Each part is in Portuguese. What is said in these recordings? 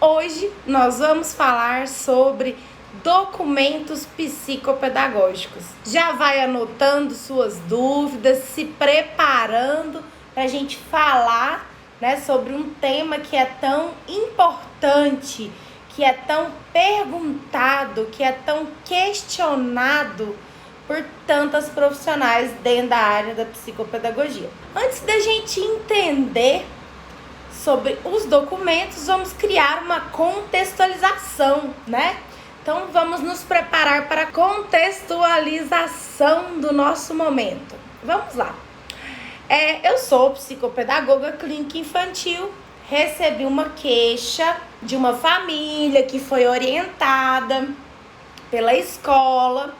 Hoje nós vamos falar sobre documentos psicopedagógicos. Já vai anotando suas dúvidas, se preparando para a gente falar, sobre um tema que é tão importante, que é tão perguntado, que é tão questionado por tantas profissionais dentro da área da psicopedagogia. Antes da gente entender sobre os documentos, vamos criar uma contextualização, Então, vamos nos preparar para a contextualização do nosso momento. Vamos lá. Eu sou psicopedagoga clínica infantil, recebi uma queixa de uma família que foi orientada pela escola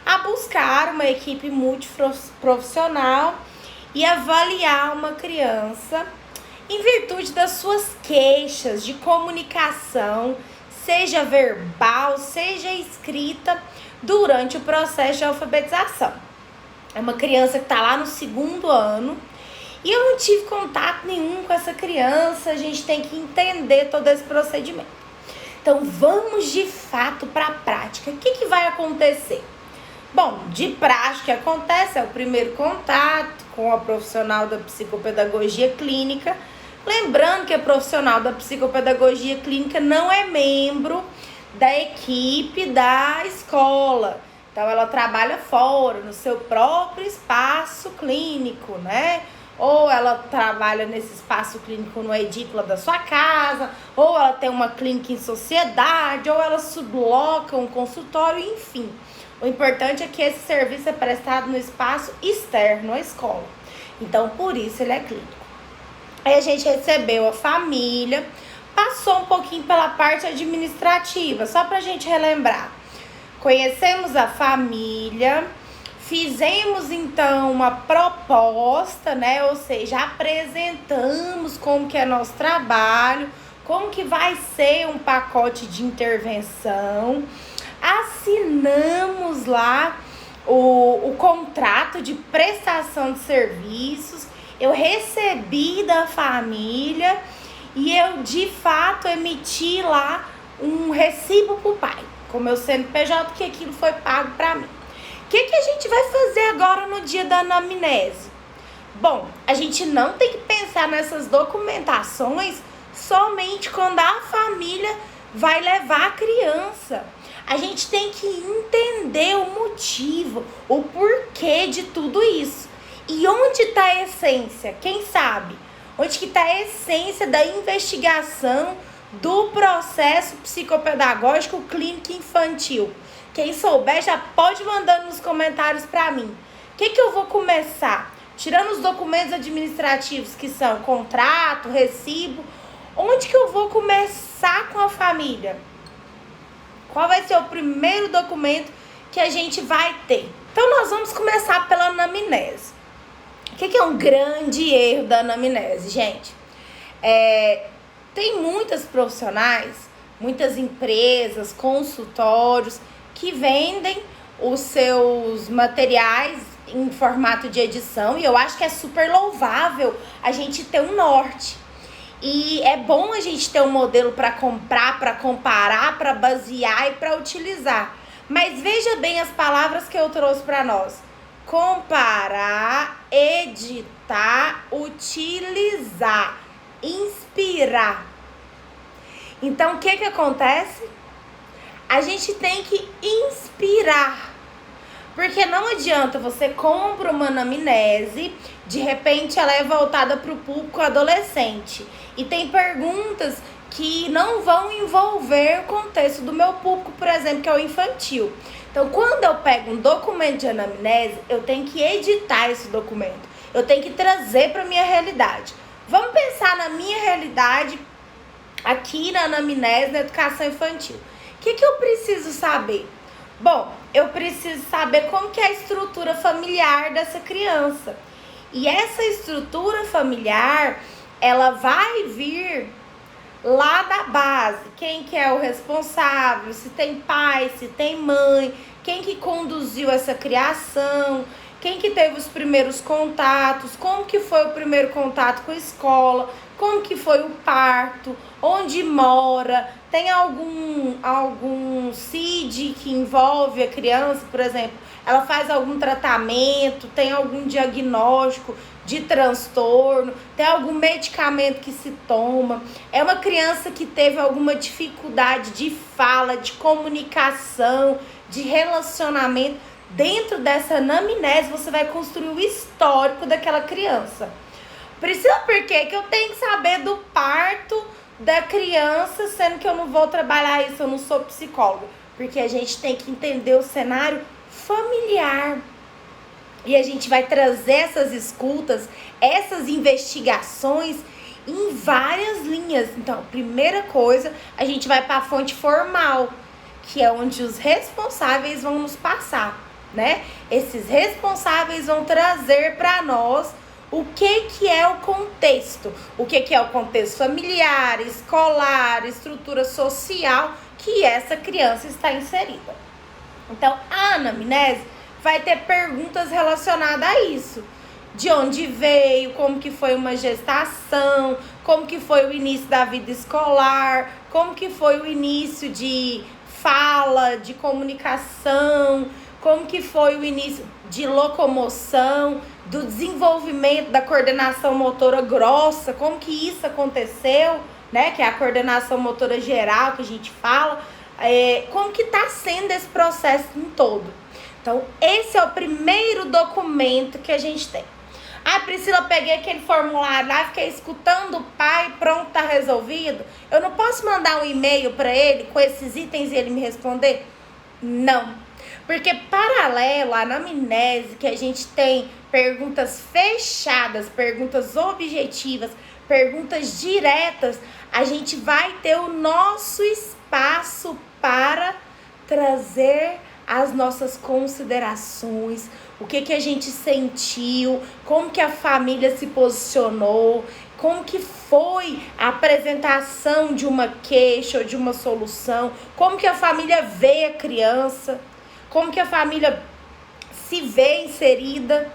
a buscar uma equipe multiprofissional e avaliar uma criança em virtude das suas queixas de comunicação, seja verbal, seja escrita, durante o processo de alfabetização. É uma criança que está lá no 2º ano e eu não tive contato nenhum com essa criança, a gente tem que entender todo esse procedimento. Então, vamos de fato para a prática. O que vai acontecer? Bom, de prática, o que acontece é o primeiro contato com a profissional da psicopedagogia clínica. Lembrando que a profissional da psicopedagogia clínica não é membro da equipe da escola. Então, ela trabalha fora, no seu próprio espaço clínico, Ou ela trabalha nesse espaço clínico no edícula da sua casa, ou ela tem uma clínica em sociedade, ou ela subloca um consultório, enfim. O importante é que esse serviço é prestado no espaço externo à escola. Então, por isso ele é clínico. Aí a gente recebeu a família, passou um pouquinho pela parte administrativa, só pra gente relembrar. Conhecemos a família, fizemos então uma proposta, Ou seja, apresentamos como que é nosso trabalho, como que vai ser um pacote de intervenção, assinamos lá o contrato de prestação de serviços, eu recebi da família e eu de fato emiti lá um recibo para o pai, com meu CNPJ, que aquilo foi pago para mim. O que a gente vai fazer agora no dia da anamnese? Bom, a gente não tem que pensar nessas documentações somente quando a família vai levar a criança. A gente tem que entender o motivo, o porquê de tudo isso. E onde está a essência? Quem sabe? Onde que está a essência da investigação do processo psicopedagógico clínico infantil? Quem souber já pode mandando nos comentários para mim. O que eu vou começar? Tirando os documentos administrativos que são contrato, recibo, onde que eu vou começar com a família? Qual vai ser o primeiro documento que a gente vai ter? Então, nós vamos começar pela anamnese. O que é um grande erro da anamnese, gente? Tem muitas profissionais, muitas empresas, consultórios que vendem os seus materiais em formato de edição, e eu acho que é super louvável a gente ter um norte. E é bom a gente ter um modelo para comprar, para comparar, para basear e para utilizar. Mas veja bem as palavras que eu trouxe para nós. Comparar, editar, utilizar, inspirar. Então, o que acontece? A gente tem que inspirar. Porque não adianta você compra uma anamnese, de repente ela é voltada para o público adolescente. E tem perguntas que não vão envolver o contexto do meu público, por exemplo, que é o infantil. Então, quando eu pego um documento de anamnese, eu tenho que editar esse documento. Eu tenho que trazer para a minha realidade. Vamos pensar na minha realidade aqui na anamnese, na educação infantil. O que eu preciso saber? Bom, eu preciso saber como que é a estrutura familiar dessa criança. E essa estrutura familiar, ela vai vir lá da base. Quem que é o responsável, se tem pai, se tem mãe, quem que conduziu essa criação, quem que teve os primeiros contatos, como que foi o primeiro contato com a escola, como que foi o parto, onde mora, tem algum CID que envolve a criança, por exemplo, ela faz algum tratamento, tem algum diagnóstico de transtorno, tem algum medicamento que se toma, é uma criança que teve alguma dificuldade de fala, de comunicação, de relacionamento. Dentro dessa anamnese, você vai construir o histórico daquela criança. Priscila, por quê? Que eu tenho que saber do parto da criança, sendo que eu não vou trabalhar isso, eu não sou psicóloga. Porque a gente tem que entender o cenário familiar. E a gente vai trazer essas escutas, essas investigações em várias linhas. Então, primeira coisa, a gente vai para a fonte formal, que é onde os responsáveis vão nos passar, né? Esses responsáveis vão trazer para nós o que é o contexto. O que é o contexto familiar, escolar, estrutura social que essa criança está inserida. Então, a anamnese vai ter perguntas relacionadas a isso. De onde veio, como que foi uma gestação, como que foi o início da vida escolar, como que foi o início de fala, de comunicação, como que foi o início de locomoção, do desenvolvimento da coordenação motora grossa, como que isso aconteceu, né? Que é a coordenação motora geral que a gente fala, como que está sendo esse processo em todo. Então, esse é o primeiro documento que a gente tem. Ah, Priscila, eu peguei aquele formulário lá, fiquei escutando o pai, pronto, tá resolvido. Eu não posso mandar um e-mail para ele com esses itens e ele me responder? Não. Porque paralelo à anamnese, que a gente tem perguntas fechadas, perguntas objetivas, perguntas diretas, a gente vai ter o nosso espaço para trazer as nossas considerações, o que a gente sentiu, como que a família se posicionou, como que foi a apresentação de uma queixa ou de uma solução, como que a família vê a criança, como que a família se vê inserida,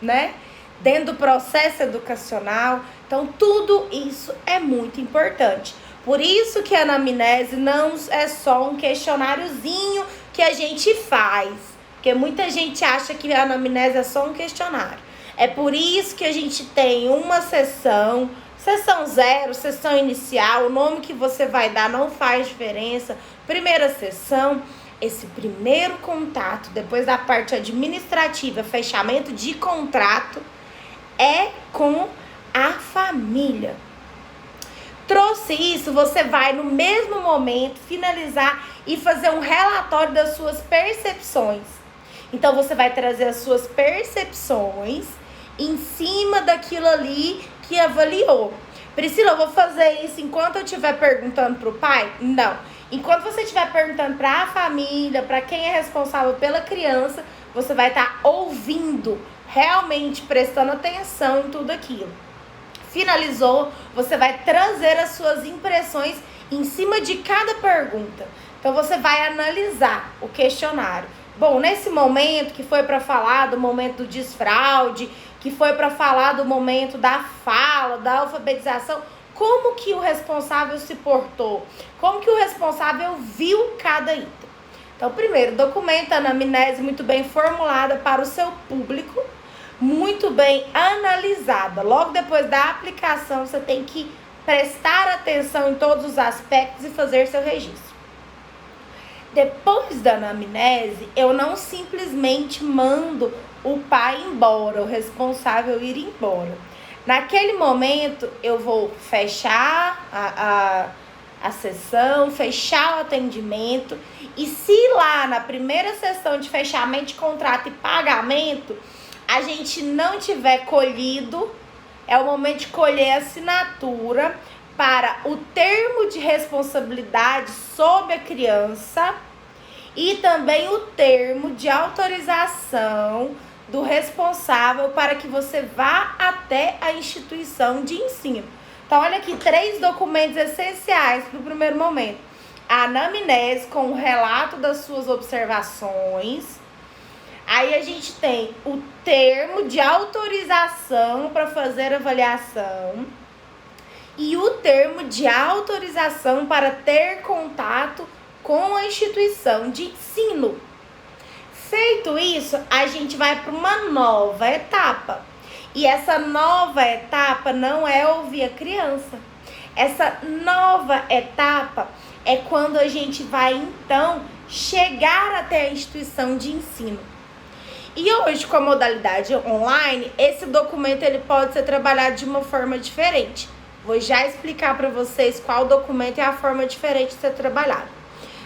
né, dentro do processo educacional. Então, tudo isso é muito importante. Por isso que a anamnese não é só um questionáriozinho que a gente faz. Porque muita gente acha que a anamnese é só um questionário. É por isso que a gente tem uma sessão 0, sessão inicial, o nome que você vai dar não faz diferença. Primeira sessão, esse primeiro contato, depois da parte administrativa, fechamento de contrato, é com a família. Trouxe isso, você vai no mesmo momento finalizar e fazer um relatório das suas percepções. Então, você vai trazer as suas percepções em cima daquilo ali que avaliou. Priscila, eu vou fazer isso enquanto eu estiver perguntando para o pai? Não. Enquanto você estiver perguntando para a família, para quem é responsável pela criança, você vai estar ouvindo, realmente prestando atenção em tudo aquilo. Finalizou, você vai trazer as suas impressões em cima de cada pergunta. Então, você vai analisar o questionário. Bom, nesse momento que foi para falar do momento do desfraude, que foi para falar do momento da fala, da alfabetização, como que o responsável se portou? Como que o responsável viu cada item? Então, primeiro, documenta a anamnese muito bem formulada para o seu público, muito bem analisada. Logo depois da aplicação, você tem que prestar atenção em todos os aspectos e fazer seu registro. Depois da anamnese, eu não simplesmente mando o pai embora, o responsável ir embora. Naquele momento, eu vou fechar a sessão, fechar o atendimento. E se lá na primeira sessão de fechamento de contrato e pagamento, a gente não tiver colhido, é o momento de colher a assinatura para o termo de responsabilidade sobre a criança e também o termo de autorização do responsável para que você vá até a instituição de ensino. Então, olha aqui, 3 documentos essenciais para o primeiro momento. A anamnese com o relato das suas observações, Aí a gente tem o termo de autorização para fazer avaliação e o termo de autorização para ter contato com a instituição de ensino. Feito isso, a gente vai para uma nova etapa. E essa nova etapa não é ouvir a criança. Essa nova etapa é quando a gente vai, então, chegar até a instituição de ensino. E hoje, com a modalidade online, esse documento ele pode ser trabalhado de uma forma diferente. Vou já explicar para vocês qual documento é a forma diferente de ser trabalhado.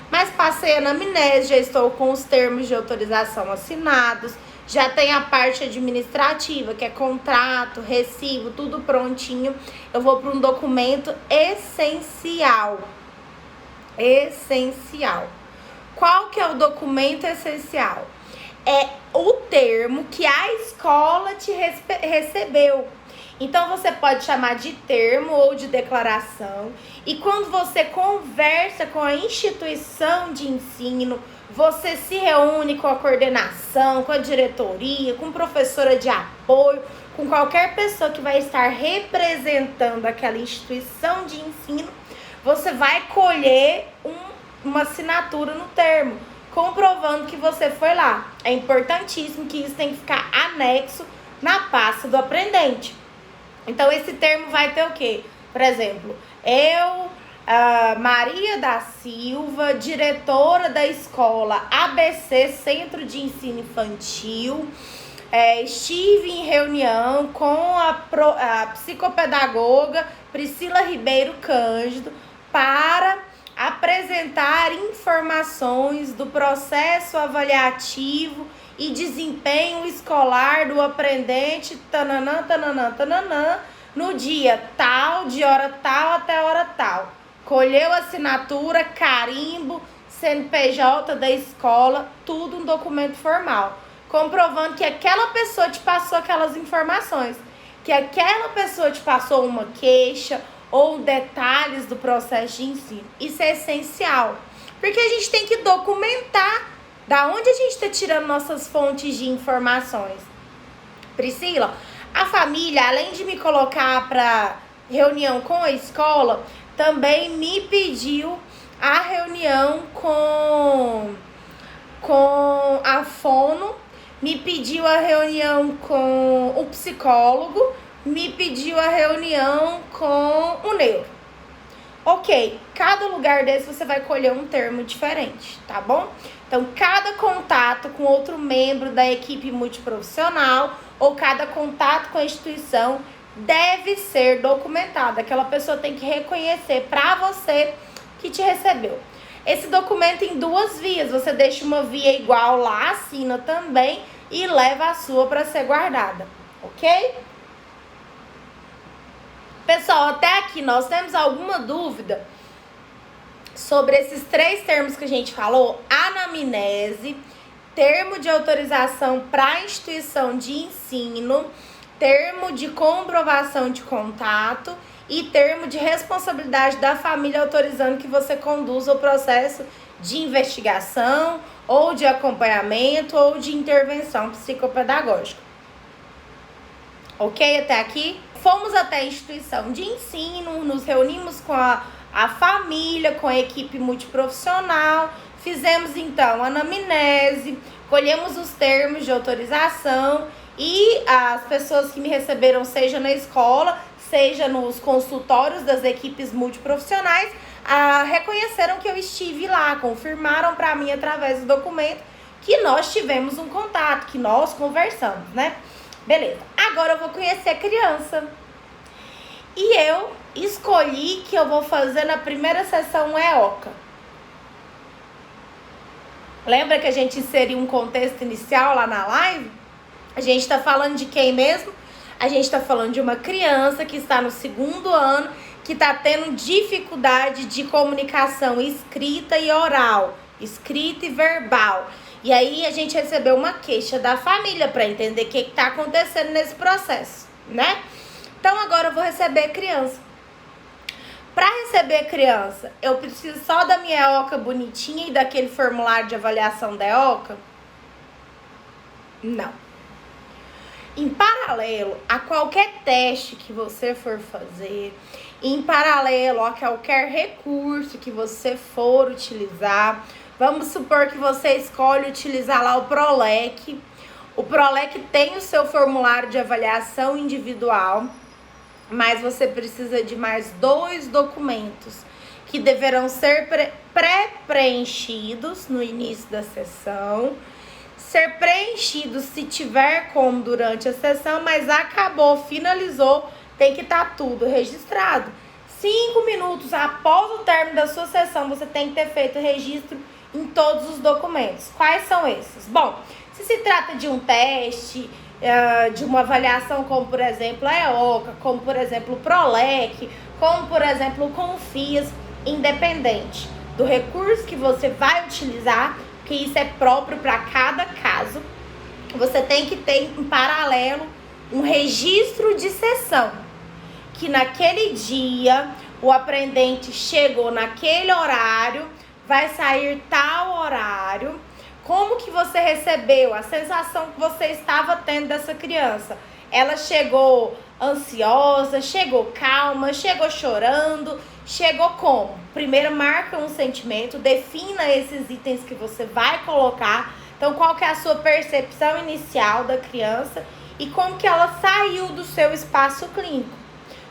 Mas passei a anamnese, já estou com os termos de autorização assinados, já tem a parte administrativa, que é contrato, recibo, tudo prontinho. Eu vou para um documento essencial. Essencial. Qual que é o documento essencial? É o termo que a escola te recebeu. Então, você pode chamar de termo ou de declaração. E quando você conversa com a instituição de ensino, você se reúne com a coordenação, com a diretoria, com professora de apoio, com qualquer pessoa que vai estar representando aquela instituição de ensino, você vai colher uma assinatura no termo, comprovando que você foi lá. É importantíssimo que isso tem que ficar anexo na pasta do aprendente. Então, esse termo vai ter o quê? Por exemplo, Maria da Silva, diretora da escola ABC, Centro de Ensino Infantil, estive em reunião com a psicopedagoga Priscila Ribeiro Cândido para apresentar informações do processo avaliativo e desempenho escolar do aprendente no dia tal, de hora tal até hora tal. Colheu assinatura, carimbo, CNPJ da escola, tudo um documento formal, comprovando que aquela pessoa te passou aquelas informações, que aquela pessoa te passou uma queixa ou detalhes do processo de ensino. Isso é essencial, porque a gente tem que documentar da onde a gente está tirando nossas fontes de informações. Priscila, a família, além de me colocar para reunião com a escola, também me pediu a reunião com a fono, me pediu a reunião com o psicólogo, me pediu a reunião com o neuro. Ok, cada lugar desse você vai colher um termo diferente, tá bom? Então, cada contato com outro membro da equipe multiprofissional ou cada contato com a instituição deve ser documentado. Aquela pessoa tem que reconhecer para você que te recebeu. Esse documento em 2 vias. Você deixa uma via igual lá, assina também e leva a sua para ser guardada, ok? Pessoal, até aqui nós temos alguma dúvida sobre esses 3 termos que a gente falou? Anamnese, termo de autorização para instituição de ensino, termo de comprovação de contato e termo de responsabilidade da família autorizando que você conduza o processo de investigação ou de acompanhamento ou de intervenção psicopedagógica. Ok até aqui? Fomos até a instituição de ensino, nos reunimos com a família, com a equipe multiprofissional, fizemos então a anamnese, colhemos os termos de autorização e as pessoas que me receberam, seja na escola, seja nos consultórios das equipes multiprofissionais, reconheceram que eu estive lá, confirmaram para mim através do documento que nós tivemos um contato, que nós conversamos, né? Beleza, agora eu vou conhecer a criança. E eu escolhi que eu vou fazer na primeira sessão EOCA. Lembra que a gente inseriu um contexto inicial lá na live? A gente está falando de quem mesmo? A gente está falando de uma criança que está no 2º ano, que está tendo dificuldade de comunicação escrita e oral, escrita e verbal. E aí a gente recebeu uma queixa da família para entender o que está acontecendo nesse processo, né? Então agora eu vou receber a criança. Para receber a criança, eu preciso só da minha EOCA bonitinha e daquele formulário de avaliação da EOCA? Não. Em paralelo a qualquer teste que você for fazer, em paralelo a qualquer recurso que você for utilizar, vamos supor que você escolhe utilizar lá o PROLEC. O PROLEC tem o seu formulário de avaliação individual, mas você precisa de mais 2 documentos que deverão ser pré-preenchidos no início da sessão. Ser preenchido se tiver como durante a sessão, mas acabou, finalizou, tem que estar tudo registrado. 5 minutos após o término da sua sessão, você tem que ter feito o registro em todos os documentos. Quais são esses? Bom, se trata de um teste, de uma avaliação como, por exemplo, a EOCA, como, por exemplo, o PROLEC, como, por exemplo, o CONFIAS, independente do recurso que você vai utilizar, que isso é próprio para cada caso, você tem que ter em paralelo um registro de sessão, que naquele dia o aprendente chegou naquele horário, vai sair tal horário, como que você recebeu, a sensação que você estava tendo dessa criança. Ela chegou ansiosa, chegou calma, chegou chorando, chegou como? Primeiro marca um sentimento, defina esses itens que você vai colocar. Então, qual que é a sua percepção inicial da criança e como que ela saiu do seu espaço clínico.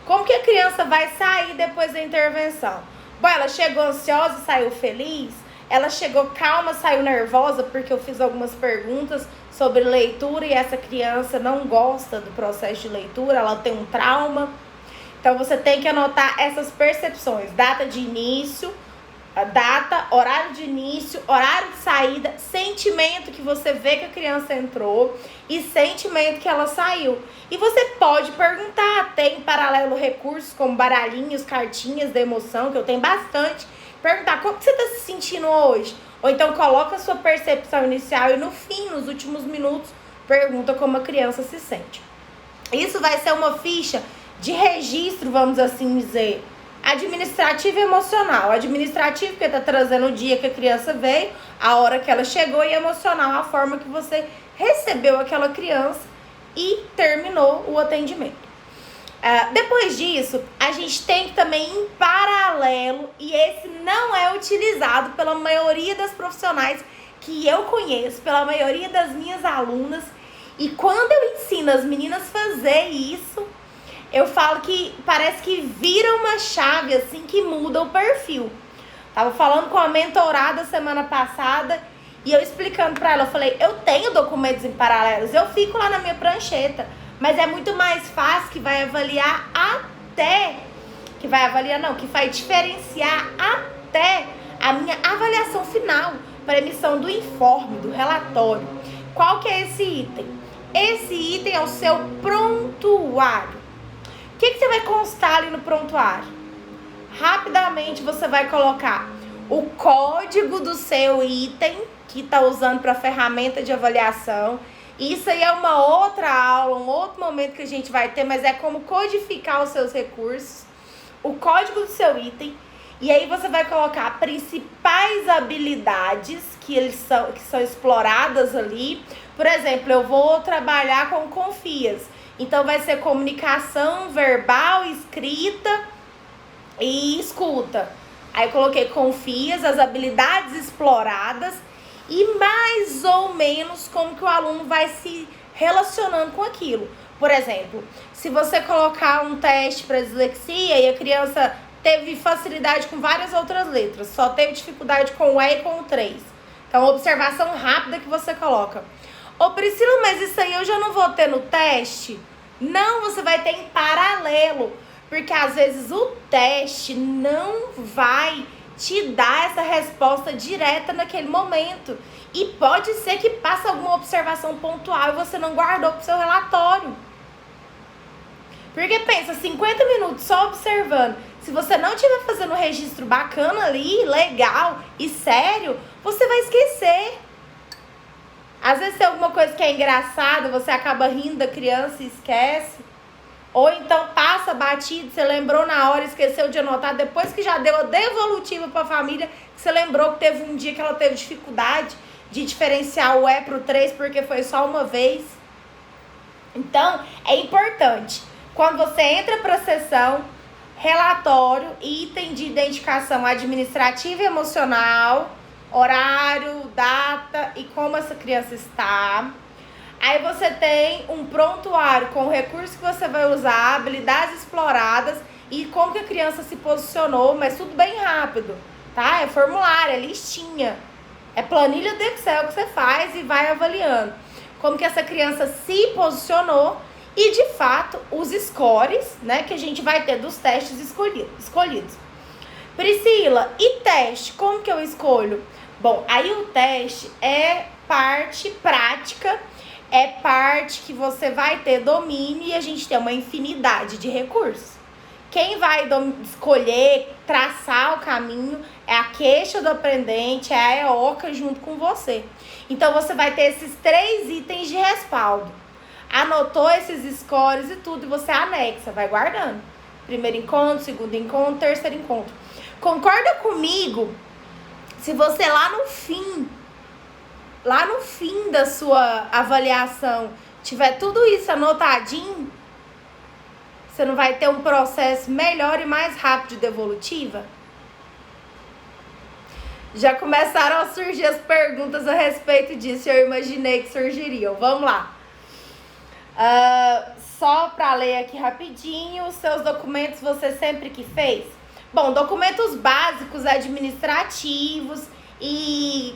Como que a criança vai sair depois da intervenção? Bom, ela chegou ansiosa e saiu feliz? Ela chegou calma, saiu nervosa, porque eu fiz algumas perguntas sobre leitura e essa criança não gosta do processo de leitura, ela tem um trauma. Então, você tem que anotar essas percepções. Data de início, a data, horário de início, horário de saída, sentimento que você vê que a criança entrou e sentimento que ela saiu. E você pode perguntar, tem em paralelo recursos como baralhinhos, cartinhas da emoção, que eu tenho bastante. Perguntar como você está se sentindo hoje. Ou então coloca a sua percepção inicial e no fim, nos últimos minutos, pergunta como a criança se sente. Isso vai ser uma ficha de registro, vamos assim dizer, administrativo e emocional. Administrativo, porque está trazendo o dia que a criança veio, a hora que ela chegou, e emocional, a forma que você recebeu aquela criança e terminou o atendimento. Depois disso, a gente tem que também em paralelo, e esse não é utilizado pela maioria das profissionais que eu conheço, pela maioria das minhas alunas, e quando eu ensino as meninas a fazer isso, eu falo que parece que vira uma chave assim que muda o perfil. Tava falando com a mentorada semana passada e eu explicando para ela, eu falei, eu tenho documentos em paralelos, eu fico lá na minha prancheta, mas é muito mais fácil que vai avaliar até, que vai diferenciar até a minha avaliação final para emissão do informe, do relatório. Qual que é esse item? Esse item é o seu prontuário. O que você vai constar ali no prontuário? Rapidamente você vai colocar o código do seu item que está usando para ferramenta de avaliação. Isso aí é uma outra aula, um outro momento que a gente vai ter, mas é como codificar os seus recursos. O código do seu item. E aí você vai colocar principais habilidades que são exploradas ali. Por exemplo, eu vou trabalhar com CONFIAS. Então, vai ser comunicação verbal, escrita e escuta. Aí, eu coloquei CONFIAS, as habilidades exploradas e mais ou menos como que o aluno vai se relacionando com aquilo. Por exemplo, se você colocar um teste para dislexia e a criança teve facilidade com várias outras letras, só teve dificuldade com o E e com o 3. Então, observação rápida que você coloca. Ô Priscila, mas isso aí eu já não vou ter no teste? Não, você vai ter em paralelo, porque às vezes o teste não vai te dar essa resposta direta naquele momento. E pode ser que passe alguma observação pontual e você não guardou para o seu relatório. Porque pensa, 50 minutos só observando. Se você não estiver fazendo um registro bacana ali, legal e sério, você vai esquecer. Às vezes tem alguma coisa que é engraçada, você acaba rindo da criança e esquece. Ou então passa batido, você lembrou na hora, esqueceu de anotar, depois que já deu a devolutiva para a família, que você lembrou que teve um dia que ela teve dificuldade. de diferenciar o E pro 3 porque foi só uma vez. Então, é importante, quando você entra para a sessão, relatório, item de identificação administrativa e emocional, horário, data e como essa criança está. Aí você tem um prontuário com o recurso que você vai usar, habilidades exploradas e como que a criança se posicionou, mas tudo bem rápido, tá? É formulário, é listinha, é planilha do Excel que você faz e vai avaliando como que essa criança se posicionou e, de fato, os scores, né, que a gente vai ter dos testes escolhidos. Priscila, e teste? Como que eu escolho? Bom, aí o teste é parte prática, é parte que você vai ter domínio e a gente tem uma infinidade de recursos. Quem vai escolher, traçar o caminho é a queixa do aprendente, é a EOCA junto com você. Então, você vai ter esses 3 itens de respaldo. Anotou esses scores e tudo, e você anexa, vai guardando. Primeiro encontro, segundo encontro, terceiro encontro. Concorda comigo se você lá no fim da sua avaliação, tiver tudo isso anotadinho, você não vai ter um processo melhor e mais rápido de devolutiva? Já começaram a surgir as perguntas a respeito disso, eu imaginei que surgiriam. Vamos lá. Só para ler aqui rapidinho, os seus documentos você sempre que fez? Bom, documentos básicos administrativos e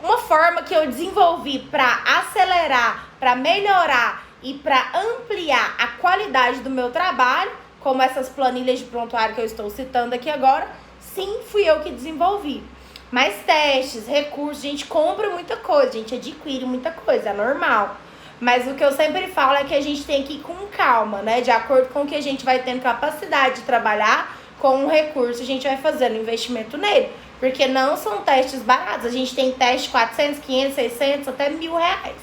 uma forma que eu desenvolvi para acelerar, para melhorar e para ampliar a qualidade do meu trabalho, como essas planilhas de prontuário que eu estou citando aqui agora, sim, fui eu que desenvolvi. Mas testes, recursos, a gente compra muita coisa, a gente adquire muita coisa, é normal. Mas o que eu sempre falo é que a gente tem que ir com calma, né? De acordo com o que a gente vai tendo capacidade de trabalhar com um recurso, a gente vai fazendo investimento nele. Porque não são testes baratos. A gente tem teste de 400, 500, 600, até R$1.000,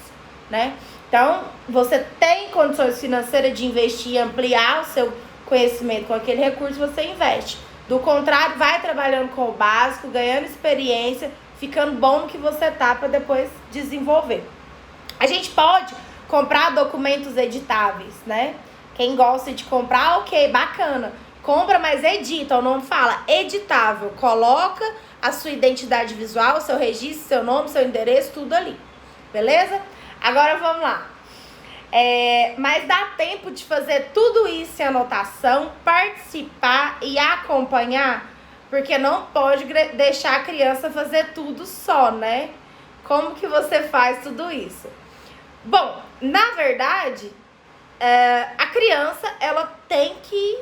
né? Então, você tem condições financeiras de investir e ampliar o seu conhecimento com aquele recurso, você investe. Do contrário, vai trabalhando com o básico, ganhando experiência, ficando bom no que você tá para depois desenvolver. A gente pode comprar documentos editáveis, né? Quem gosta de comprar, ok, bacana. Compra, mas edita, o nome fala editável. Coloca a sua identidade visual, seu registro, seu nome, seu endereço, tudo ali. Beleza? Agora vamos lá. Mas dá tempo de fazer tudo isso em anotação, participar e acompanhar? Porque não pode deixar a criança fazer tudo só, né? Como que você faz tudo isso? Bom, na verdade, a criança, ela tem que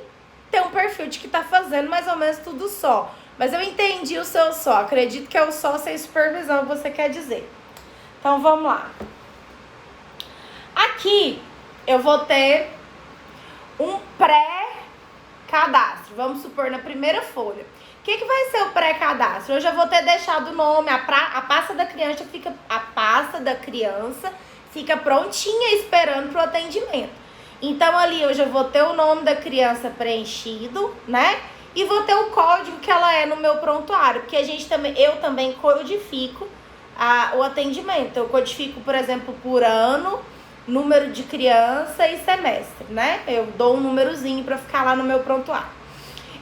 ter um perfil de que tá fazendo mais ou menos tudo só. Mas eu entendi o seu só. Acredito que é o só sem supervisão que você quer dizer. Então, vamos lá. Aqui, eu vou ter um pré-cadastro. Vamos supor, na primeira folha. O que vai ser o pré-cadastro? Eu já vou ter deixado o nome, a pasta da criança fica prontinha esperando pro atendimento. Então, ali eu já vou ter o nome da criança preenchido, né? E vou ter o código que ela é no meu prontuário. Porque eu também codifico o atendimento. Eu codifico, por exemplo, por ano, número de criança e semestre, né? Eu dou um númerozinho para ficar lá no meu prontuário.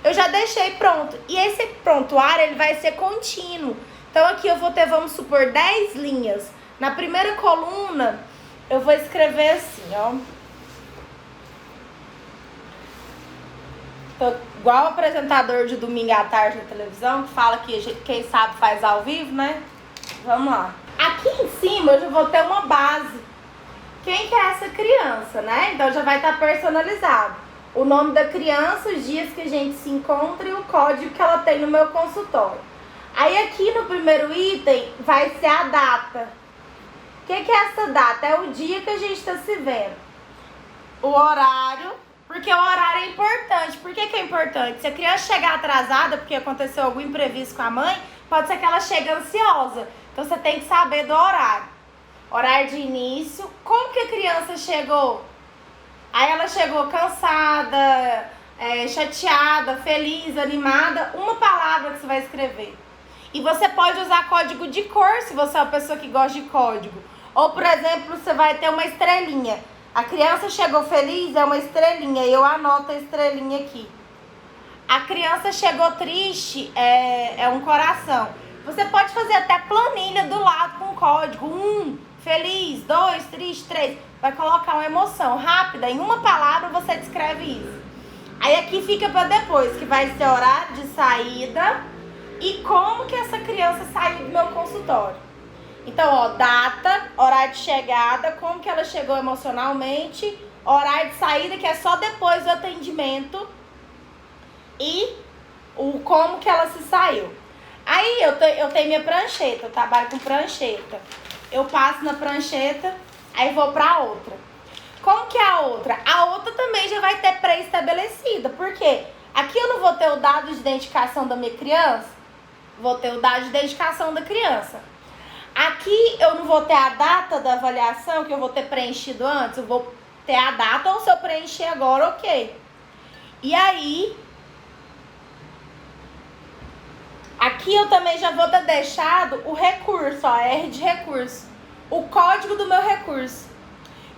Eu já deixei pronto. E esse prontuário, ele vai ser contínuo. Então, aqui eu vou ter, vamos supor, 10 linhas. Na primeira coluna, eu vou escrever assim, ó. Tô igual o apresentador de domingo à tarde na televisão, que fala que quem sabe faz ao vivo, né? Vamos lá. Aqui em cima eu já vou ter uma base. Quem que é essa criança, né? Então já vai estar personalizado. O nome da criança, os dias que a gente se encontra e o código que ela tem no meu consultório. Aí aqui no primeiro item vai ser a data. O que é essa data? É o dia que a gente está se vendo. O horário, porque o horário é importante. Por que é importante? Se a criança chegar atrasada porque aconteceu algum imprevisto com a mãe, pode ser que ela chegue ansiosa. Então você tem que saber do horário. Horário de início. Como que a criança chegou? Aí ela chegou cansada, chateada, feliz, animada. Uma palavra que você vai escrever. E você pode usar código de cor, se você é uma pessoa que gosta de código. Ou, por exemplo, você vai ter uma estrelinha. A criança chegou feliz, é uma estrelinha. E eu anoto a estrelinha aqui. A criança chegou triste, é um coração. Você pode fazer até planilha do lado com código. 1, feliz, 2, triste, 3. Vai colocar uma emoção rápida. Em uma palavra você descreve isso. Aí aqui fica para depois, que vai ser horário de saída e como que essa criança saiu do meu consultório. Então, ó, data, horário de chegada, como que ela chegou emocionalmente, horário de saída, que é só depois do atendimento, e o como que ela se saiu. Aí eu tenho minha prancheta, eu trabalho com prancheta. Eu passo na prancheta, aí vou pra outra. Como que é a outra? A outra também já vai ter pré-estabelecida. Por quê? Aqui eu não vou ter o dado de identificação da minha criança, vou ter o dado de identificação da criança. Aqui eu não vou ter a data da avaliação, que eu vou ter preenchido antes, eu vou ter a data, ou se eu preencher agora, ok. E aí, aqui eu também já vou ter deixado o recurso, ó, R de recurso, o código do meu recurso.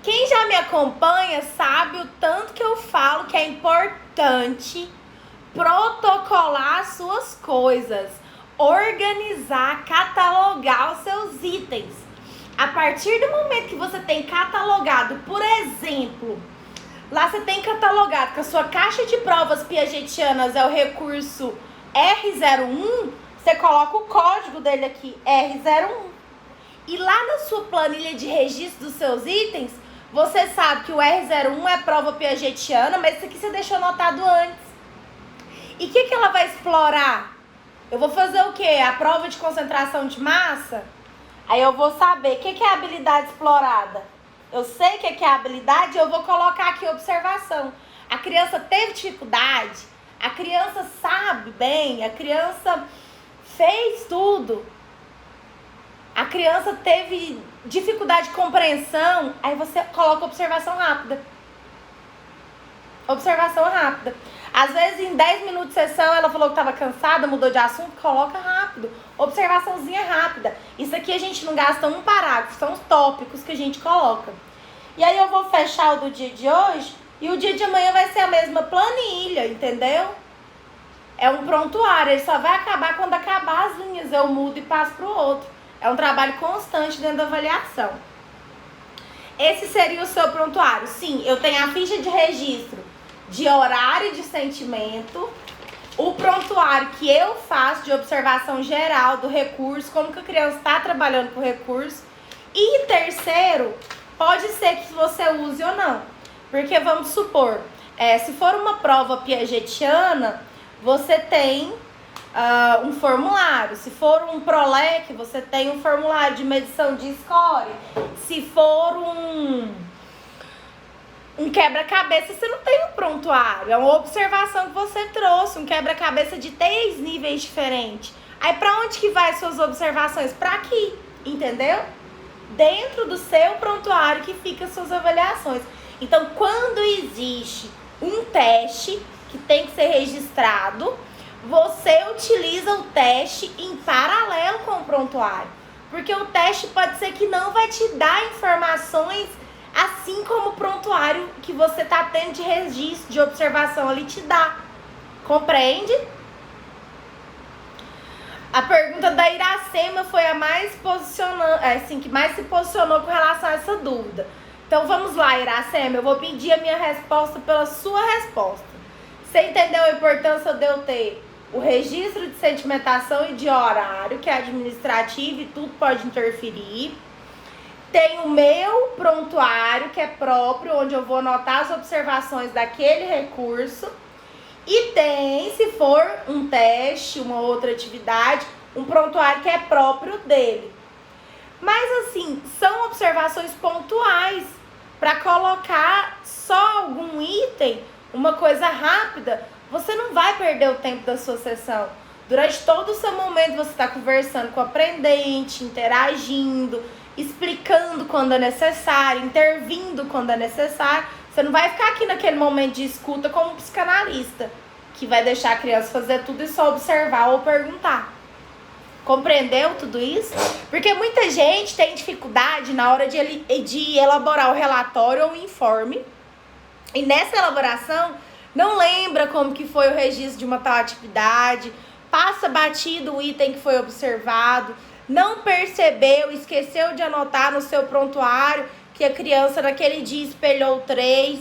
Quem já me acompanha sabe o tanto que eu falo que é importante protocolar as suas coisas, organizar, catalogar os seus itens. A partir do momento que você tem catalogado, por exemplo, lá você tem catalogado que a sua caixa de provas piagetianas é o recurso R01, você coloca o código dele aqui, R01. E lá na sua planilha de registro dos seus itens, você sabe que o R01 é prova piagetiana, mas isso aqui você deixou anotado antes. E o que ela vai explorar? Eu vou fazer o quê? A prova de concentração de massa? Aí eu vou saber o que é a habilidade explorada. Eu sei o que é a habilidade, eu vou colocar aqui observação. A criança teve dificuldade, a criança sabe bem, a criança fez tudo. A criança teve dificuldade de compreensão, aí você coloca observação rápida. Observação rápida. Às vezes, em 10 minutos de sessão, ela falou que estava cansada, mudou de assunto, coloca rápido. Observaçãozinha rápida. Isso aqui a gente não gasta um parágrafo, são os tópicos que a gente coloca. E aí eu vou fechar o do dia de hoje, e o dia de amanhã vai ser a mesma planilha, entendeu? É um prontuário, ele só vai acabar quando acabar as linhas, eu mudo e passo para o outro. É um trabalho constante dentro da avaliação. Esse seria o seu prontuário. Sim, eu tenho a ficha de registro de horário e de sentimento, o prontuário que eu faço de observação geral do recurso, como que a criança está trabalhando com o recurso. E terceiro, pode ser que você use ou não. Porque vamos supor, se for uma prova piagetiana, você tem um formulário. Se for um PROLEC, você tem um formulário de medição de score. Se for um quebra-cabeça, você não tem um prontuário. É uma observação que você trouxe, um quebra-cabeça de 3 níveis diferentes. Aí pra onde que vai suas observações? Pra aqui, entendeu? Dentro do seu prontuário que fica suas avaliações. Então, quando existe um teste que tem que ser registrado, você utiliza o teste em paralelo com o prontuário. Porque o teste pode ser que não vai te dar informações assim como o prontuário que você está tendo de registro, de observação ali te dá. Compreende? A pergunta da Iracema foi a mais que mais se posicionou com relação a essa dúvida. Então vamos lá, Iracema, eu vou pedir a minha resposta pela sua resposta. Você entendeu a importância de eu ter o registro de sedimentação e de horário, que é administrativo e tudo pode interferir. Tem o meu prontuário, que é próprio, onde eu vou anotar as observações daquele recurso. E tem, se for um teste, uma outra atividade, um prontuário que é próprio dele. Mas assim, são observações pontuais para colocar só algum item, uma coisa rápida. Você não vai perder o tempo da sua sessão. Durante todo o seu momento você está conversando com o aprendente, interagindo, explicando quando é necessário, intervindo quando é necessário. Você não vai ficar aqui naquele momento de escuta como um psicanalista, que vai deixar a criança fazer tudo e só observar ou perguntar. Compreendeu tudo isso? Porque muita gente tem dificuldade na hora de elaborar o relatório ou o informe. E nessa elaboração, não lembra como que foi o registro de uma tal atividade, passa batido o item que foi observado, não percebeu, esqueceu de anotar no seu prontuário que a criança naquele dia espelhou 3,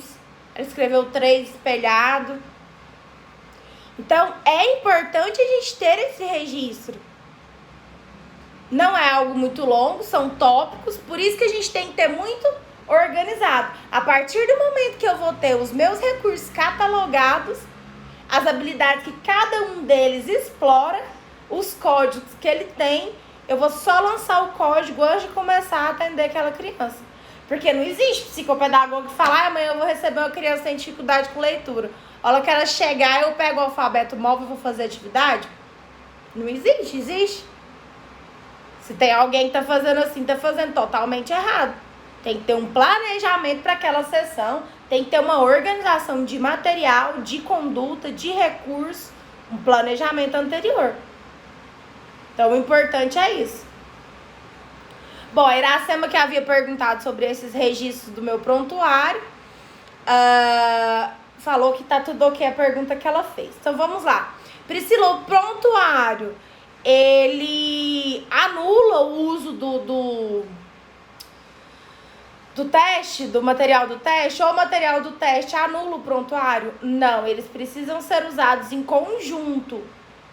ela escreveu 3 espelhado. Então, é importante a gente ter esse registro. Não é algo muito longo, são tópicos, por isso que a gente tem que ter muito organizado. A partir do momento que eu vou ter os meus recursos catalogados, as habilidades que cada um deles explora, os códigos que ele tem, eu vou só lançar o código antes de começar a atender aquela criança. Porque não existe psicopedagogo que fala, amanhã eu vou receber uma criança que tem dificuldade com leitura. A hora que ela chegar, eu pego o alfabeto móvel e vou fazer atividade? Não existe, existe. Se tem alguém que tá fazendo assim, tá fazendo totalmente errado. Tem que ter um planejamento para aquela sessão, tem que ter uma organização de material, de conduta, de recurso, um planejamento anterior. Então, o importante é isso. Bom, a Iracema que havia perguntado sobre esses registros do meu prontuário, falou que tá tudo ok a pergunta que ela fez. Então, vamos lá. Priscila, o prontuário, ele anula o uso do teste, do material do teste, ou o material do teste anula o prontuário? Não, eles precisam ser usados em conjunto.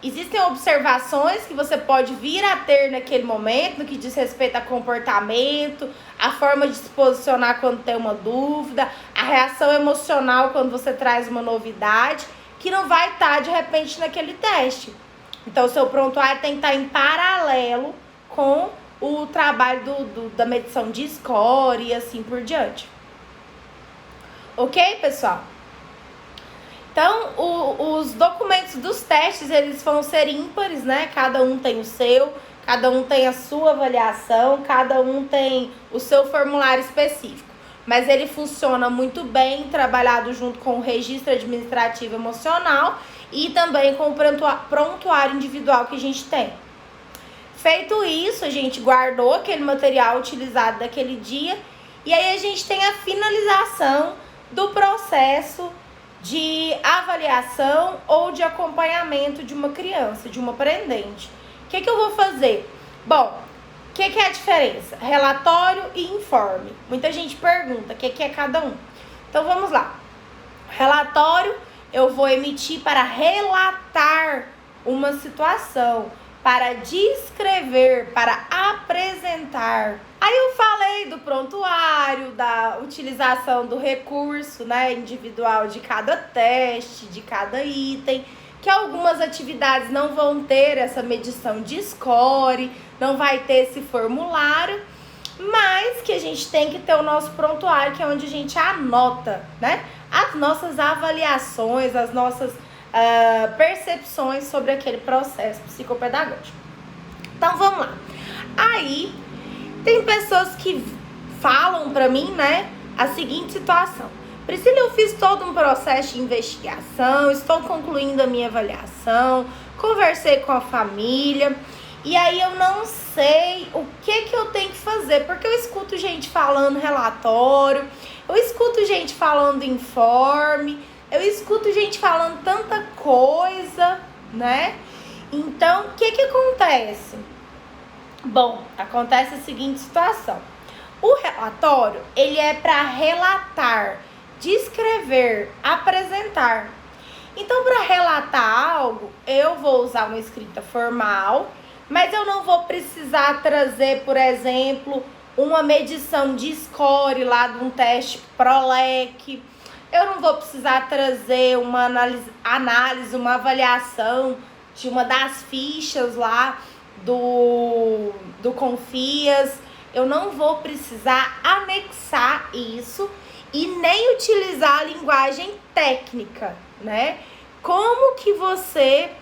Existem observações que você pode vir a ter naquele momento, no que diz respeito a comportamento, a forma de se posicionar quando tem uma dúvida, a reação emocional quando você traz uma novidade, que não vai estar de repente naquele teste. Então, o seu prontuário tem que estar em paralelo com o trabalho da medição de score e assim por diante. Ok, pessoal? Então, os documentos dos testes, eles vão ser ímpares, né? Cada um tem o seu, cada um tem a sua avaliação, cada um tem o seu formulário específico. Mas ele funciona muito bem, trabalhado junto com o registro administrativo emocional e também com o prontuário individual que a gente tem. Feito isso, a gente guardou aquele material utilizado daquele dia e aí a gente tem a finalização do processo de avaliação ou de acompanhamento de uma criança, de uma aprendente. O que eu vou fazer? Bom, o que é a diferença? Relatório e informe. Muita gente pergunta o que é cada um. Então, vamos lá. Relatório, eu vou emitir para relatar uma situação, para descrever, para apresentar. Aí eu falei do prontuário, da utilização do recurso, né, individual de cada teste, de cada item, que algumas atividades não vão ter essa medição de score, não vai ter esse formulário, mas que a gente tem que ter o nosso prontuário, que é onde a gente anota, né, as nossas avaliações, as nossas percepções sobre aquele processo psicopedagógico. Então, vamos lá. Aí, tem pessoas que falam pra mim, né, a seguinte situação. Priscila, eu fiz todo um processo de investigação, estou concluindo a minha avaliação, conversei com a família, e aí eu não sei o que eu tenho que fazer, porque eu escuto gente falando relatório, eu escuto gente falando informe, eu escuto gente falando tanta coisa, né? Então, o que acontece? Bom, acontece a seguinte situação. O relatório, ele é para relatar, descrever, apresentar. Então, para relatar algo, eu vou usar uma escrita formal, mas eu não vou precisar trazer, por exemplo, uma medição de score lá de um teste PROLEC. Eu não vou precisar trazer uma análise, uma avaliação de uma das fichas lá do Confias. Eu não vou precisar anexar isso e nem utilizar a linguagem técnica, né? Como que você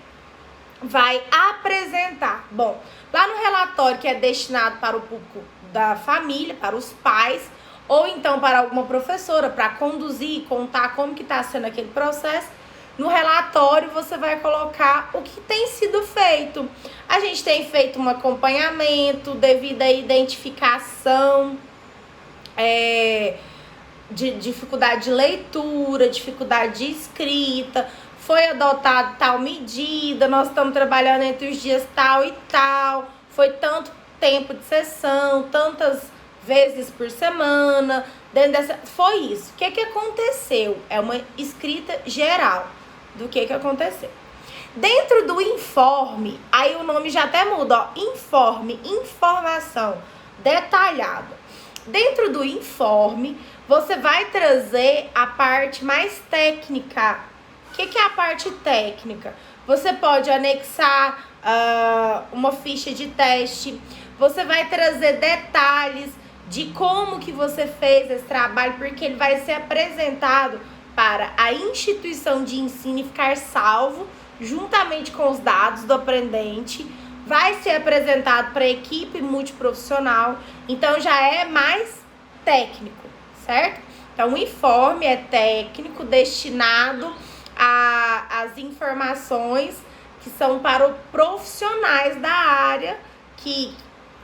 vai apresentar? Bom, lá no relatório que é destinado para o público da família, para os pais, ou então para alguma professora, para conduzir e contar como que está sendo aquele processo, No relatório você vai colocar o que tem sido feito. A gente tem feito um acompanhamento devido à identificação de dificuldade de leitura, dificuldade de escrita, foi adotado tal medida, nós estamos trabalhando entre os dias tal e tal, foi tanto tempo de sessão, tantas vezes por semana, foi isso. O que aconteceu? É uma escrita geral do que aconteceu. Dentro do informe, aí o nome já até muda, ó, informe, informação detalhada. Dentro do informe, você vai trazer a parte mais técnica. O que é a parte técnica? Você pode anexar uma ficha de teste, você vai trazer detalhes de como que você fez esse trabalho, porque ele vai ser apresentado para a instituição de ensino e ficar salvo, juntamente com os dados do aprendente, vai ser apresentado para a equipe multiprofissional, então já é mais técnico, certo? Então o informe é técnico, destinado às informações que são para os profissionais da área que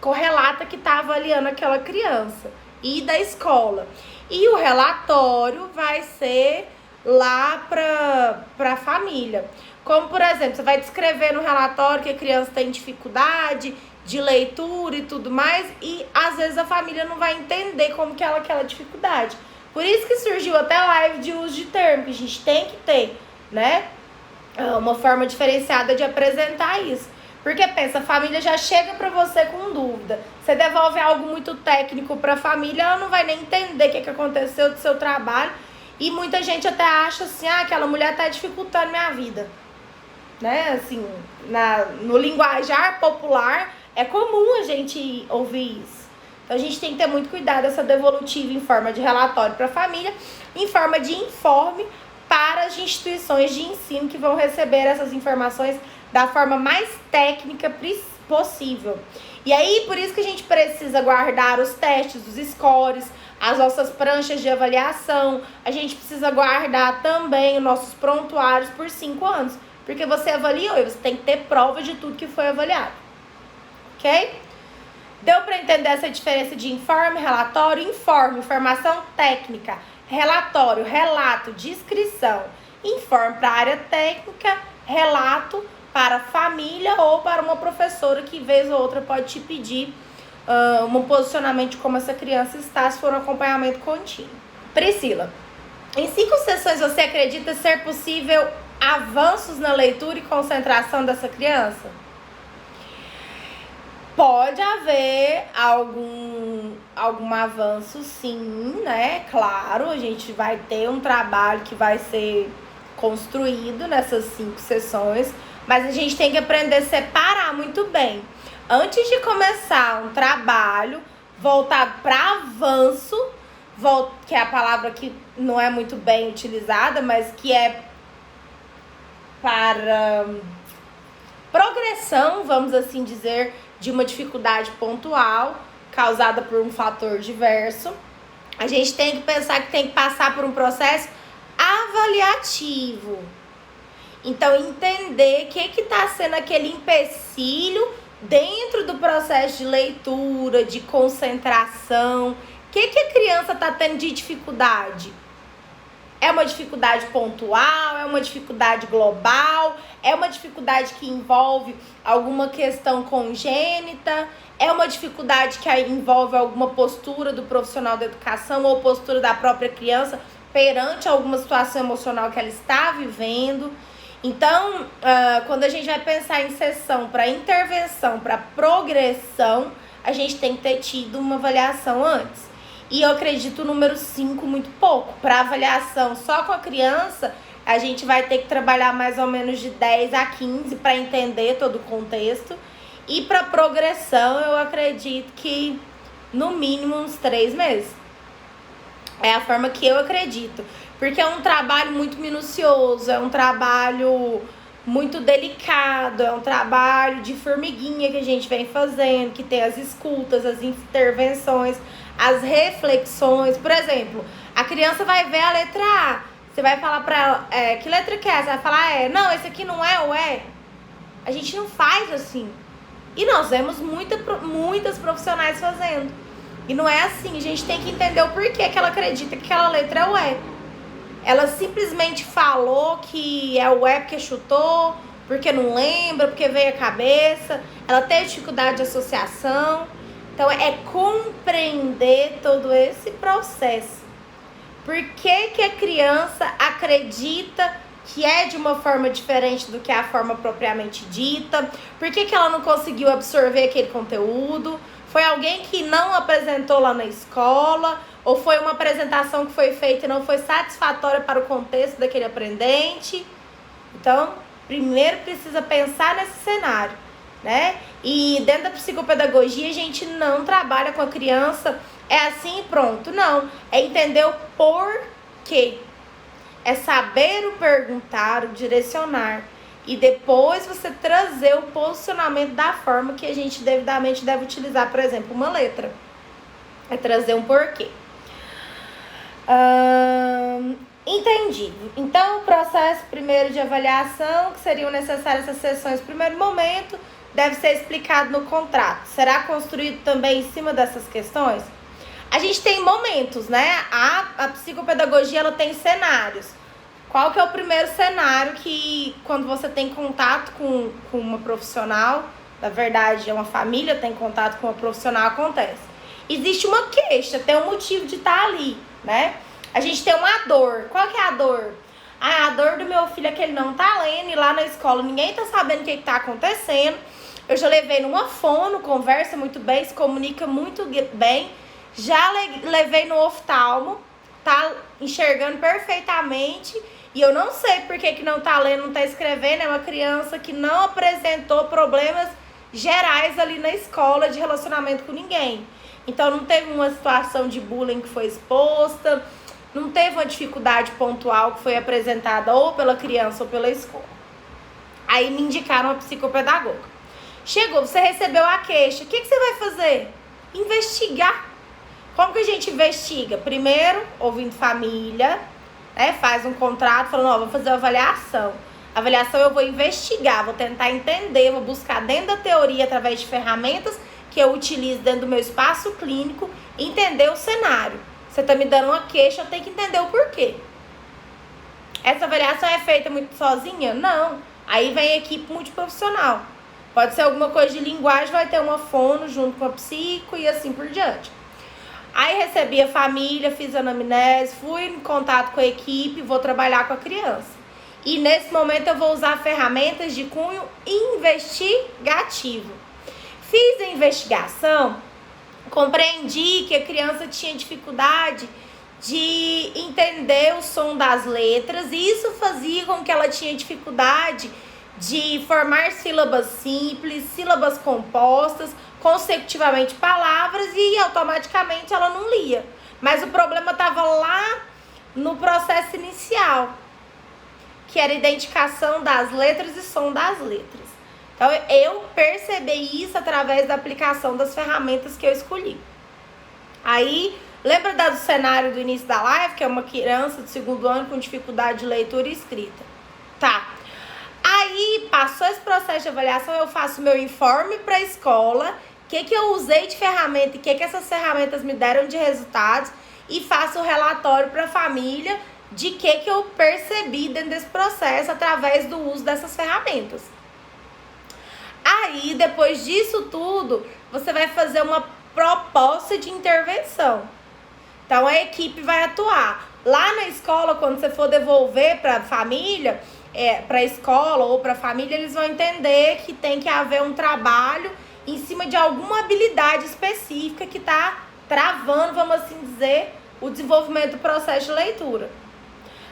correlata que está avaliando aquela criança e da escola. E o relatório vai ser lá para a família. Como, por exemplo, você vai descrever no relatório que a criança tem dificuldade de leitura e tudo mais, e às vezes a família não vai entender como que ela aquela dificuldade. Por isso que surgiu até live de uso de termo, que a gente tem que ter, né, uma forma diferenciada de apresentar isso. Porque pensa, a família já chega para você com dúvida. Você devolve algo muito técnico para a família, ela não vai nem entender o que aconteceu do seu trabalho. E muita gente até acha assim, aquela mulher tá dificultando minha vida. Né? Assim, no linguajar popular, é comum a gente ouvir isso. Então a gente tem que ter muito cuidado essa devolutiva em forma de relatório para a família, em forma de informe para as instituições de ensino que vão receber essas informações da forma mais técnica possível. E aí, por isso que a gente precisa guardar os testes, os scores, as nossas pranchas de avaliação. A gente precisa guardar também os nossos prontuários por 5 anos. Porque você avaliou e você tem que ter prova de tudo que foi avaliado. Ok? Deu para entender essa diferença de informe, relatório? Informe, informação técnica. Relatório, relato, descrição. Informe para a área técnica, relato para família ou para uma professora que vez ou outra pode te pedir um posicionamento de como essa criança está, se for um acompanhamento contínuo. Priscila, em 5 sessões você acredita ser possível avanços na leitura e concentração dessa criança? Pode haver algum avanço, sim, né? Claro, a gente vai ter um trabalho que vai ser construído nessas 5 sessões, mas a gente tem que aprender a separar muito bem. Antes de começar um trabalho voltado para avanço, que é a palavra que não é muito bem utilizada, mas que é para progressão, vamos assim dizer, de uma dificuldade pontual causada por um fator diverso, a gente tem que pensar que tem que passar por um processo avaliativo. Então, entender o que está sendo aquele empecilho dentro do processo de leitura, de concentração. O que a criança está tendo de dificuldade? É uma dificuldade pontual? É uma dificuldade global? É uma dificuldade que envolve alguma questão congênita? É uma dificuldade que envolve alguma postura do profissional da educação ou postura da própria criança perante alguma situação emocional que ela está vivendo? Então, quando a gente vai pensar em sessão para intervenção, para progressão, a gente tem que ter tido uma avaliação antes. E eu acredito o número 5 muito pouco. Para avaliação só com a criança, a gente vai ter que trabalhar mais ou menos de 10 a 15 para entender todo o contexto. E para progressão, eu acredito que no mínimo uns 3 meses. É a forma que eu acredito. Porque é um trabalho muito minucioso, é um trabalho muito delicado, é um trabalho de formiguinha que a gente vem fazendo, que tem as escutas, as intervenções, as reflexões. Por exemplo, a criança vai ver a letra A, Você vai falar pra ela, que letra que é essa? Você vai falar, não, esse aqui não é o é. A gente não faz assim. E nós vemos muitas profissionais fazendo. E não é assim, a gente tem que entender o porquê que ela acredita que aquela letra é o é. Ela simplesmente falou que é o é porque chutou, porque não lembra, porque veio a cabeça. Ela tem dificuldade de associação. Então, é compreender todo esse processo. Por que que a criança acredita que é de uma forma diferente do que é a forma propriamente dita? Por que que ela não conseguiu absorver aquele conteúdo? Foi alguém que não apresentou lá na escola? Ou foi uma apresentação que foi feita e não foi satisfatória para o contexto daquele aprendente? Então, primeiro precisa pensar nesse cenário, né? E dentro da psicopedagogia a gente não trabalha com a criança, é assim e pronto. Não, é entender o porquê. É saber o perguntar, o direcionar. E depois você trazer o posicionamento da forma que a gente devidamente deve utilizar, por exemplo, uma letra. É trazer um porquê. Entendido. Então, o processo primeiro de avaliação, que seriam necessárias essas sessões no primeiro momento, deve ser explicado no contrato. Será construído também em cima dessas questões? A gente tem momentos, né? A psicopedagogia, ela tem cenários. Qual que é o primeiro cenário que, quando você tem contato com uma profissional, na verdade, uma família tem contato com uma profissional, acontece? Existe uma queixa, tem um motivo de estar ali, né? A gente tem uma dor. Qual que é a dor? A dor do meu filho é que ele não tá lendo e lá na escola ninguém tá sabendo o que tá acontecendo. Eu já levei numa fono, conversa muito bem, se comunica muito bem. Já levei no oftalmo, tá enxergando perfeitamente. E eu não sei por que não tá lendo, não tá escrevendo. É uma criança que não apresentou problemas gerais ali na escola de relacionamento com ninguém. Então não teve uma situação de bullying que foi exposta, não teve uma dificuldade pontual que foi apresentada ou pela criança ou pela escola. Aí me indicaram a psicopedagoga. Chegou, você recebeu a queixa, o que você vai fazer? Investigar. Como que a gente investiga? Primeiro, ouvindo família, né? Faz um contrato, falando, vou fazer uma avaliação. Avaliação eu vou investigar, vou tentar entender, vou buscar dentro da teoria, através de ferramentas que eu utilizo dentro do meu espaço clínico, entender o cenário. Você tá me dando uma queixa, eu tenho que entender o porquê. Essa avaliação é feita muito sozinha? Não. Aí vem a equipe multiprofissional. Pode ser alguma coisa de linguagem, vai ter uma fono junto com a psico e assim por diante. Aí recebi a família, fiz a anamnese, fui em contato com a equipe, vou trabalhar com a criança. E nesse momento eu vou usar ferramentas de cunho investigativo. Fiz a investigação, compreendi que a criança tinha dificuldade de entender o som das letras e isso fazia com que ela tinha dificuldade de formar sílabas simples, sílabas compostas, consecutivamente palavras e automaticamente ela não lia. Mas o problema estava lá no processo inicial, que era a identificação das letras e som das letras. Então eu percebi isso através da aplicação das ferramentas que eu escolhi. Aí, lembra do cenário do início da live, que é uma criança de 2º ano com dificuldade de leitura e escrita? Tá. Aí, passou esse processo de avaliação, eu faço meu informe para a escola, o que eu usei de ferramenta e o que essas ferramentas me deram de resultados e faço o relatório para a família de que eu percebi dentro desse processo através do uso dessas ferramentas. Aí, depois disso tudo, você vai fazer uma proposta de intervenção. Então, a equipe vai atuar. Lá na escola, quando você for devolver para a família, para a escola ou para a família, eles vão entender que tem que haver um trabalho em cima de alguma habilidade específica que está travando, vamos assim dizer, o desenvolvimento do processo de leitura.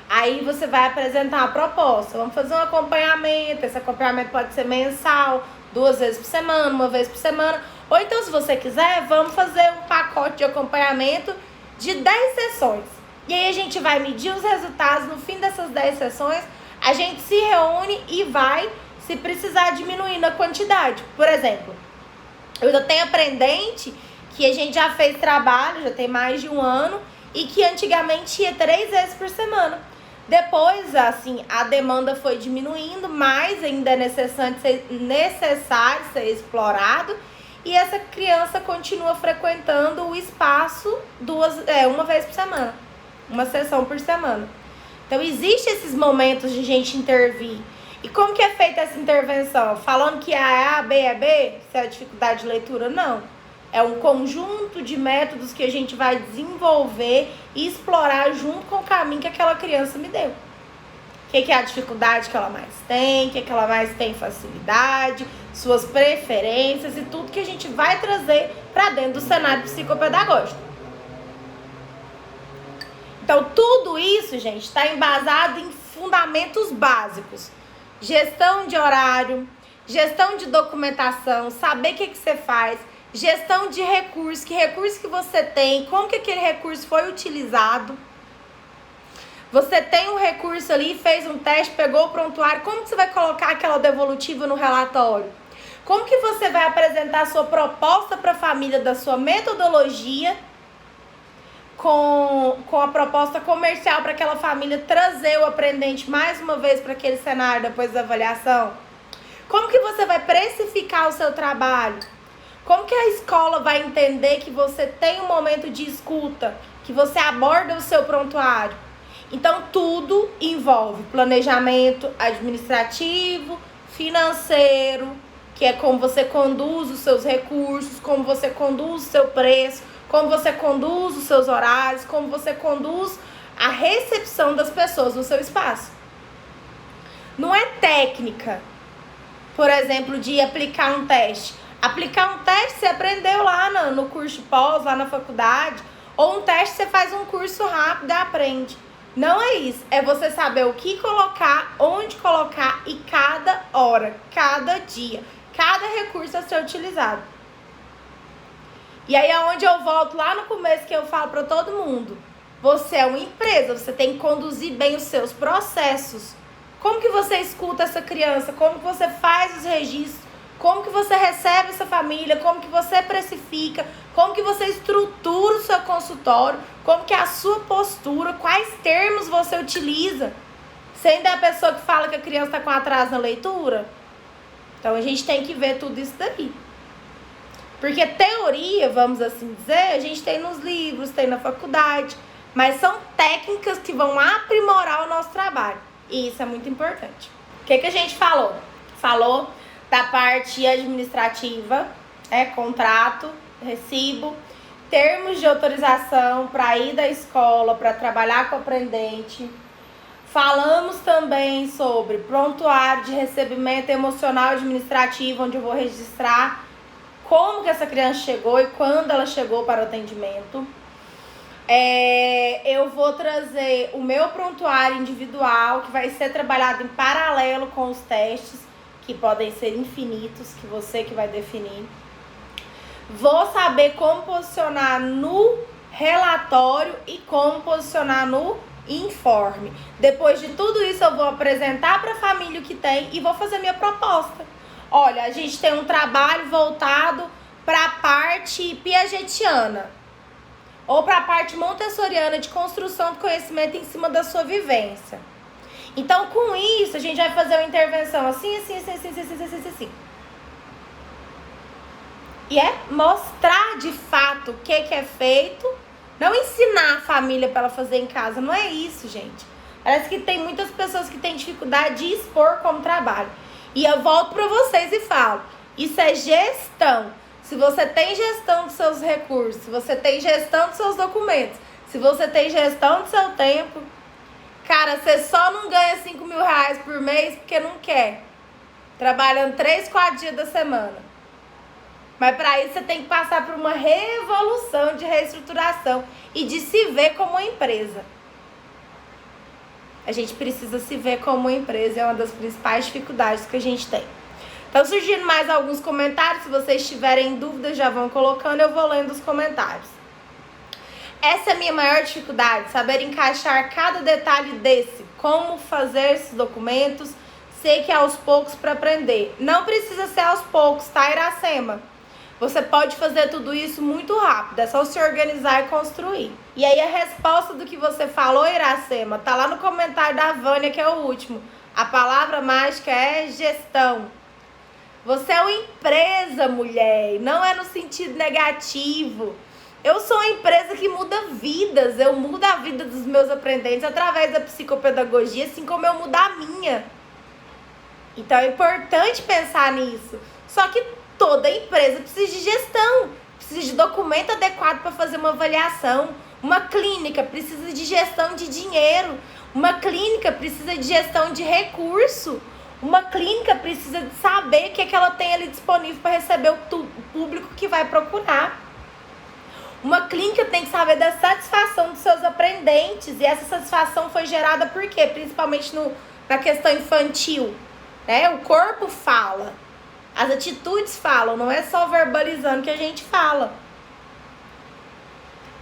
Aí você vai apresentar a proposta. Vamos fazer um acompanhamento. Esse acompanhamento pode ser mensal, 2 vezes por semana, 1 vez por semana. Ou então, se você quiser, vamos fazer um pacote de acompanhamento de 10 sessões. E aí a gente vai medir os resultados. No fim dessas 10 sessões, a gente se reúne e vai, se precisar, diminuir na quantidade. Por exemplo, eu já tenho aprendente que a gente já fez trabalho, já tem mais de 1 ano, e que antigamente ia 3 vezes por semana. Depois, assim, a demanda foi diminuindo, mas ainda é necessário ser explorado. E essa criança continua frequentando o espaço uma vez por semana. Uma sessão por semana. Então, existem esses momentos de gente intervir. E como que é feita essa intervenção? Falando que A é A, B é B? Se é dificuldade de leitura? Não. É um conjunto de métodos que a gente vai desenvolver e explorar junto com o caminho que aquela criança me deu. O que é a dificuldade que ela mais tem, o que ela mais tem facilidade, suas preferências e tudo que a gente vai trazer para dentro do cenário psicopedagógico. Então, tudo isso, gente, está embasado em fundamentos básicos. Gestão de horário, gestão de documentação, saber o que você faz, gestão de recursos, que recurso que você tem, como que aquele recurso foi utilizado. Você tem um recurso ali, fez um teste, pegou o prontuário, como que você vai colocar aquela devolutiva no relatório? Como que você vai apresentar a sua proposta para a família da sua metodologia com a proposta comercial para aquela família trazer o aprendente mais uma vez para aquele cenário depois da avaliação? Como que você vai precificar o seu trabalho? Como que a escola vai entender que você tem um momento de escuta, que você aborda o seu prontuário? Então, tudo envolve planejamento administrativo, financeiro, que é como você conduz os seus recursos, como você conduz o seu preço, como você conduz os seus horários, como você conduz a recepção das pessoas no seu espaço. Não é técnica, por exemplo, de aplicar um teste. Aplicar um teste você aprendeu lá no curso pós, lá na faculdade, ou um teste você faz um curso rápido e aprende. Não é isso, é você saber o que colocar, onde colocar e cada hora, cada dia, cada recurso a ser utilizado. E aí é onde eu volto lá no começo que eu falo para todo mundo. Você é uma empresa, você tem que conduzir bem os seus processos. Como que você escuta essa criança? Como que você faz os registros? Como que você recebe essa família? Como que você precifica? Como que você estrutura o seu consultório? Como que é a sua postura? Quais termos você utiliza? Você ainda é a pessoa que fala que a criança está com atraso na leitura? Então a gente tem que ver tudo isso daí. Porque teoria, vamos assim dizer, a gente tem nos livros, tem na faculdade, mas são técnicas que vão aprimorar o nosso trabalho. E isso é muito importante. O que a gente falou? Falou da parte administrativa, contrato, recibo, termos de autorização para ir da escola, para trabalhar com o aprendente. Falamos também sobre prontuário de recebimento emocional administrativo, onde eu vou registrar como que essa criança chegou e quando ela chegou para o atendimento. Eu vou trazer o meu prontuário individual, que vai ser trabalhado em paralelo com os testes, que podem ser infinitos, que você que vai definir. Vou saber como posicionar no relatório e como posicionar no informe. Depois de tudo isso, eu vou apresentar para a família o que tem e vou fazer minha proposta. Olha, a gente tem um trabalho voltado para a parte piagetiana ou para a parte montessoriana de construção do conhecimento em cima da sua vivência. Então, com isso, a gente vai fazer uma intervenção assim. E é mostrar de fato o que é feito, não ensinar a família para ela fazer em casa. Não é isso, gente. Parece que tem muitas pessoas que têm dificuldade de expor como trabalho. E eu volto para vocês e falo, isso é gestão. Se você tem gestão dos seus recursos, se você tem gestão dos seus documentos, se você tem gestão do seu tempo, cara, você só não ganha 5 mil reais por mês porque não quer. Trabalhando 3, 4 dias da semana. Mas para isso você tem que passar por uma revolução de reestruturação e de se ver como uma empresa. A gente precisa se ver como uma empresa, é uma das principais dificuldades que a gente tem. Então, surgindo mais alguns comentários, se vocês tiverem dúvidas, já vão colocando, eu vou lendo os comentários. Essa é a minha maior dificuldade, saber encaixar cada detalhe desse, como fazer esses documentos, sei que é aos poucos para aprender. Não precisa ser aos poucos, tá, Iracema? Você pode fazer tudo isso muito rápido, é só se organizar e construir. E aí a resposta do que você falou, Iracema, tá lá no comentário da Vânia, que é o último. A palavra mágica é gestão. Você é uma empresa, mulher, não é no sentido negativo. Eu sou uma empresa que muda vidas, eu mudo a vida dos meus aprendentes através da psicopedagogia, assim como eu mudo a minha. Então é importante pensar nisso. Só que toda empresa precisa de gestão, precisa de documento adequado para fazer uma avaliação. Uma clínica precisa de gestão de dinheiro, uma clínica precisa de gestão de recurso. Uma clínica precisa de saber o que é que ela tem ali disponível para receber o público que vai procurar. Uma clínica tem que saber da satisfação dos seus aprendentes. E essa satisfação foi gerada por quê? Principalmente na questão infantil, né? O corpo fala, as atitudes falam, não é só verbalizando que a gente fala.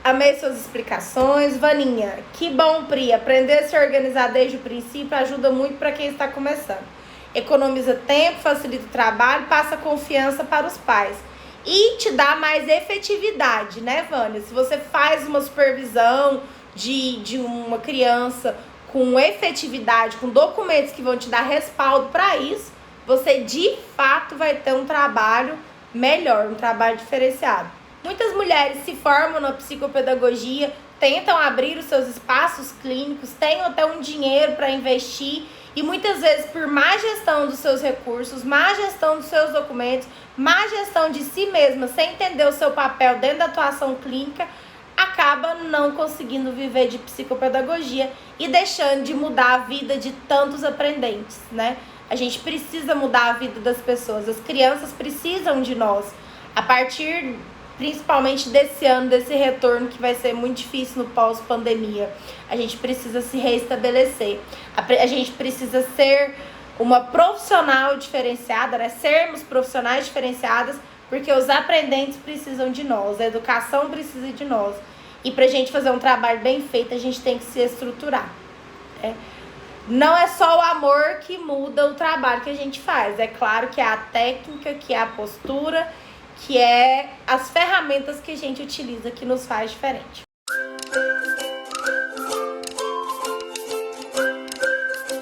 Amei suas explicações. Vaninha, que bom, Pri. Aprender a se organizar desde o princípio ajuda muito para quem está começando. Economiza tempo, facilita o trabalho, passa confiança para os pais. E te dá mais efetividade, né, Vânia? Se você faz uma supervisão de uma criança com efetividade, com documentos que vão te dar respaldo para isso, você de fato vai ter um trabalho melhor, um trabalho diferenciado. Muitas mulheres se formam na psicopedagogia, tentam abrir os seus espaços clínicos, têm até um dinheiro para investir e muitas vezes por má gestão dos seus recursos, má gestão dos seus documentos, má gestão de si mesma, sem entender o seu papel dentro da atuação clínica, acaba não conseguindo viver de psicopedagogia e deixando de mudar a vida de tantos aprendentes, né? A gente precisa mudar a vida das pessoas, as crianças precisam de nós. A partir principalmente desse ano, desse retorno que vai ser muito difícil no pós-pandemia, a gente precisa se reestabelecer. A gente precisa ser uma profissional diferenciada, né? Sermos profissionais diferenciadas, porque os aprendentes precisam de nós, a educação precisa de nós. E pra gente fazer um trabalho bem feito, a gente tem que se estruturar, né? Não é só o amor que muda o trabalho que a gente faz. É claro que é a técnica, que é a postura, que é as ferramentas que a gente utiliza que nos faz diferente.